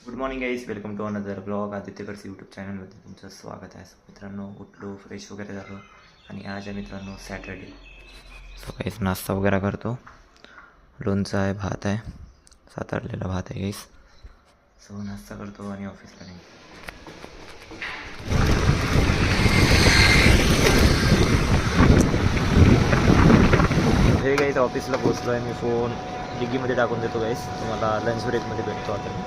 Good morning guys, welcome to another blog. आदित्यगड्स YouTube चॅनलमध्ये तुमचं स्वागत आहे. मित्रांनो, उठलो, फ्रेश वगैरे झालो आणि आज आहे मित्रांनो सॅटर्डे. सो काहीच नाश्ता वगैरे करतो. लोणचं आहे, भात आहे, सातारलेला भात आहे गाईस. सो नाश्ता करतो आणि ऑफिसला नाही. हे गाईज ऑफिसला पोचलो आहे मी. फोन डिग्गीमध्ये टाकून देतो गाईस. तुम्हाला लंच ब्रेकमध्ये भेटतो आता मी.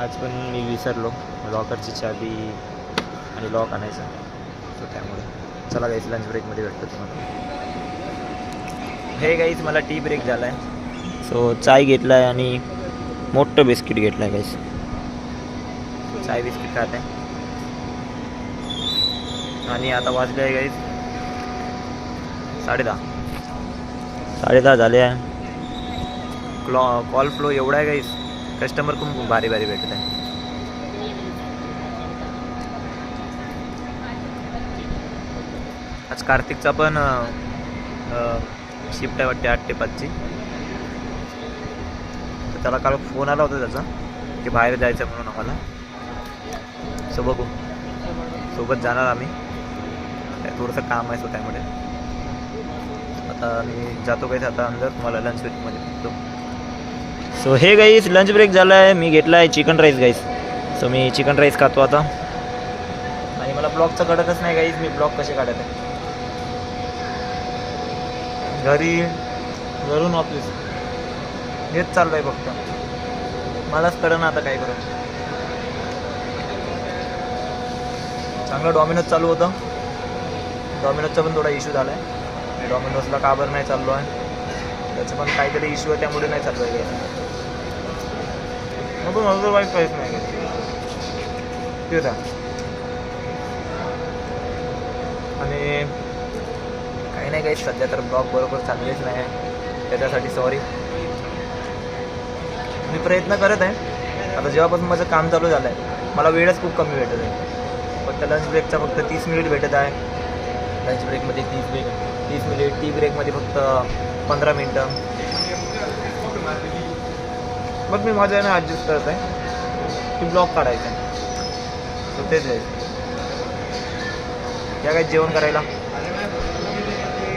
आज पण मी विसरलो लॉकरची चाबी आणि लॉक आणायचा. सो त्यामुळे चला गाईस, लंच ब्रेकमध्ये भेटतो तुम्हाला. हे गाईस मला टी ब्रेक झाला आहे. सो चाय घेतला आहे आणि मोठं बिस्किट घेतलं आहे गाईस. चाय बिस्किट खात आहे आणि आता वाजले आहे गाईस 10:30 झाले आहे. कॉल फ्लो एवढा आहे गाईस, कस्टमर खूप भारी भेटत आहे. आज कार्तिकचा पण शिफ्ट आहे वाटते 8 ते 5ची. तर त्याला काल फोन आला होता त्याचा की बाहेर जायचं म्हणून आम्हाला. सो बघू, सोबत जाणार आम्ही. थोडंसं काम आहे सो त्यामुळे आता मी जातो गाईस आता अंदर. तुम्हाला लंच ब्रेकमध्ये भेटतो. So hey guys lunch break झाला आहे. मी घेतला आहे चिकन राईस गाईस. सो मी चिकन राईस खातो आता. आणि मला ब्लॉगचं कळतच नाही गाईस, मी ब्लॉग कसे काढत आहे. घरून ऑफिस हेच चाललं आहे फक्त. मलाच कळलं ना आता काय करू. चांगलं डॉमिनोज चालू होतं. डॉमिनोजचा पण थोडा इश्यू झाला आहे. डॉमिनोजला का बरं नाही चाललो आहे, त्याचं पण काहीतरी इश्यू आहे, त्यामुळे नाही चाललो आहे. मग पण अदरवाईज काहीच नाही ते आणि काही नाही काही. सध्या तर ब्लॉग बरोबर चाललेच नाही, त्याच्यासाठी सॉरी. मी प्रयत्न करत आहे. आता जेव्हापासून माझं काम चालू झालं आहे मला वेळच खूप कमी भेटत आहे. फक्त लंच ब्रेकचा फक्त 30 मिनिट भेटत आहे. लंच ब्रेकमध्ये 30 मिनिट, टी ब्रेकमध्ये फक्त 15 मिनटं. मग मी माझ्याने ॲडजस्ट करत आहे की ब्लॉग काढायचा आहे. सो तेच आहे. या काय जेवण करायला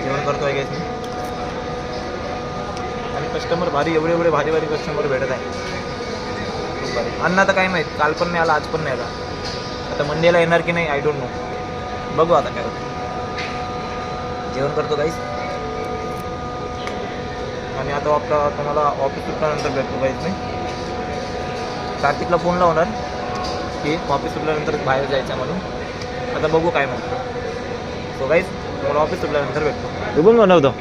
जेवण करतो आहे मी. आणि कस्टमर एवढे भारी कस्टमर भेटत आहे. खूप भारी. अण्णा तर काय माहीत, काल पण नाही आला, आज पण नाही आला. आता मंडेला येणार की नाही आय डोंट नो. बघू आता काय होतं. जेवण करतो गाईस आणि आता तुम्हाला ऑफिस सुटल्यानंतर भेटतो गाईस. मी कार्तिकला फोन लावणार की ऑफिस सुटल्यानंतर बाहेर जायचं म्हणून. आता बघू काय म्हणतो. सो गाईस तुम्हाला ऑफिस सुटल्यानंतर भेटतो. बघून बनवतो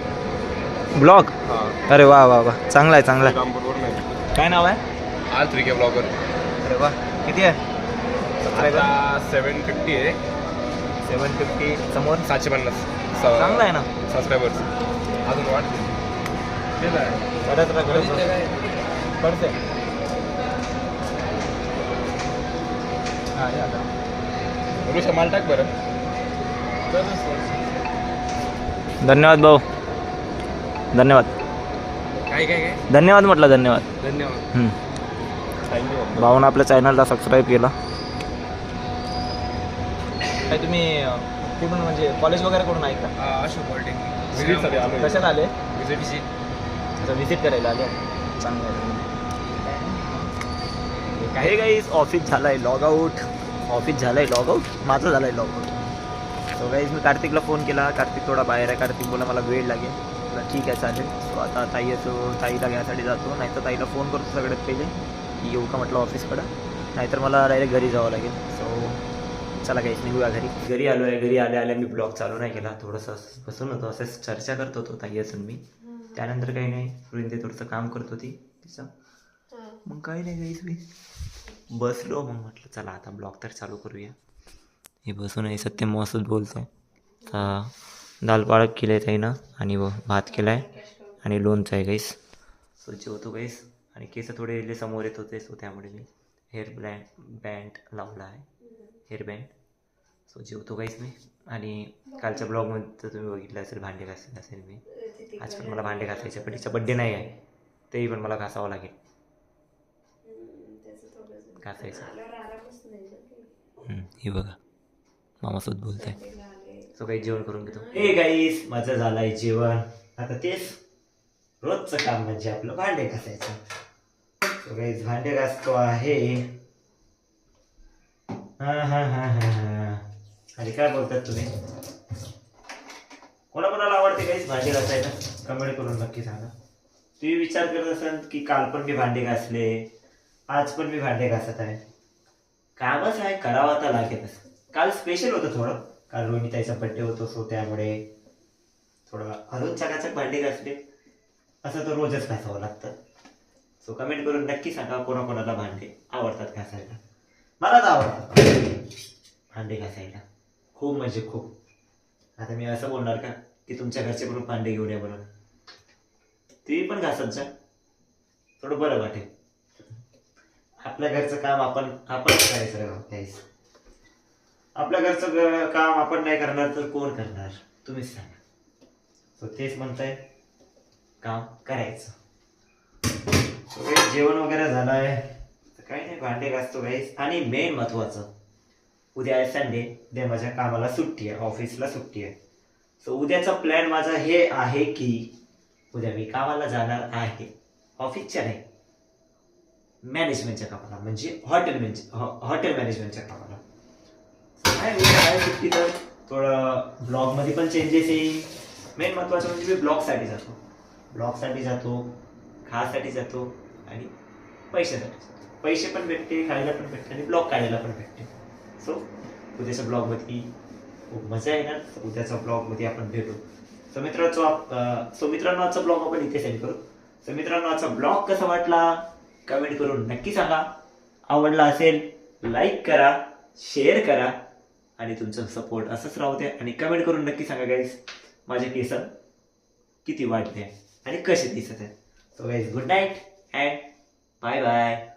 ब्लॉग. अरे वा वा वा, चांगला आहे. काय नाव आहे? R3K blogger. अरे वा, किती आहे सबस्क्रायबर? 750 आहे. 750. समोर 750. चांगलं आहे ना सबस्क्रायबर्स. अजून वाढते. पडते. हां या आता ऋषा माल टाक बरं. धन्यवाद भाऊ, धन्यवाद. काय धन्यवाद म्हटलं. धन्यवाद. थँक्यू. भाऊनं आपल्या चॅनलला सबस्क्राईब केला. काय तुम्ही कुठून म्हणजे कॉलेज वगैरे करून आहे का? अशोक पॉलिटेक्निक विजिटसाठी आलो. कशात आले? विजिट. अच्छा, व्हिजिट करायला आले. चांगलं आहे. काही गाईज ऑफिस झालं आहे लॉग आऊट. माझं झालं आहे लॉग आऊट. सो गाईज मी कार्तिकला फोन केला. कार्तिक थोडा बाहेर आहे. कार्तिक बोला मला वेळ लागेल. म्हटलं ठीक आहे चालेल. सो आता ताईला घ्यायसाठी जातो. नाहीतर ताईला फोन करतो सगळ्यात पहिले की येऊ का म्हटलं ऑफिसकडं, नाहीतर मला डायरेक्ट घरी जावं लागेल. सो चला काहीच निघूया घरी आलो आहे. घरी आल्या मी ब्लॉग चालू नाही केला. थोडंसं बसून होतो, असंच चर्चा करत होतो ताई असून मी. त्यानंतर काही नाही, वृंदे थोडंसं काम करत होती तिचं. मग काही नाही काहीच, मी बसलो. मग म्हटलं चला आता ब्लॉग तर चालू करूया. हे बसून आहे सत्यम मस्त बोलतो आहे. तर दाल पालक केलं आहे ताईनं आणि भात केला आहे आणि लोणचं आहे गाईस. सो जेवतो गाईस. आणि केस थोडे समोर येत होते, सो त्यामुळे मी बँड लावला आहे, हेअरबँड. सो जेवतो गाईस मी. आणि कालच्या ब्लॉगमध्ये तर तुम्ही बघितलं असेल, भांडे घासले असेल मी. आज पण मला भांडे घासायचे, पण तिचा बड्डे नाही आहे, तेही पण मला घासावं लागेल. घासायचं. आल्यावर आरामच नाही जाते. हे बघा मामासोबत बोलत आहे. सो काही जेवण करून घेतो. हे गाईस माझं झालंय जेवण. आता तेच रोजचं काम म्हणजे आपलं भांडे घासायचं. सो गाईस भांडे घासतो आहे. आणि काय बोलतात तुम्ही? कोणाकोणाला आवडते गाईस भांडे घासायला? कमेंट करून नक्की सांगा. तुम्ही विचार करत असाल की काल पण मी भांडे घासले, आज पण मी भांडे घासत आहे. कामच आहे, करावं तर लागेलच. काल स्पेशल होतं थोडं, काल रोहिणीताईचा बड्डे होतो, सो त्यामुळे थोडं अजून चकाचक भांडे घासले. असं तर रोजच घासावं लागतं. सो कमेंट करून नक्की सांगा कोणाकोणाला भांडे आवडतात घासायला. मला तर आवडतात भांडे घासायला खूप म्हणजे खूप. आता मी असं बोलणार का की तुमच्या घरचे पण भांडे घेऊन या म्हणून? तुम्ही पण घासत जा, थोडं बरं वाटेल. आपल्या घरचं काम आपण करायचं रे गाईस. आपल्या घरचं काम आपण नाही करणार तर कोण करणार? तुम्हीच सांगा. सो तेच म्हणताय, काम करायचं. जेवण वगैरे झालं आहे, काही नाही भांडे घासतो गाईस. आणि मेन महत्वाचं, उद्या आहे संडे, उद्या माझ्या कामाला सुट्टी आहे, ऑफिसला सुट्टी आहे. सो उद्याचा प्लॅन माझा हे आहे की उद्या मी कामाला जाणार आहे. ऑफिसच्या नाही, मॅनेजमेंटच्या कामाला, म्हणजे हॉटेल मॅनेजमेंटच्या कामाला. काय उद्या आहे सुट्टी, तर थोडं ब्लॉगमध्ये पण चेंजेस येईल. मेन महत्वाचं म्हणजे मी ब्लॉगसाठी जातो, खासाठी जातो आणि पैशासाठी जातो. पैसे पण भेटते, खायला पण भेटते आणि ब्लॉग काढायला पण भेटते. सो उद्याच्या ब्लॉगमध्ये खूप मजा येणार. उद्याच्या ब्लॉगमध्ये आपण भेटू. सो मित्रांनो आजचा ब्लॉग आपण इथे सेंड करू. सो मित्रांनो आजचा ब्लॉग कसा वाटला कमेंट करून नक्की सांगा. आवडला असेल लाईक करा, शेअर करा आणि तुमचं सपोर्ट असंच राहू द्या. आणि कमेंट करून नक्की सांगा गाईज माझे केस किती वाटले आणि कसे दिसत आहेत. So guys good night and bye bye.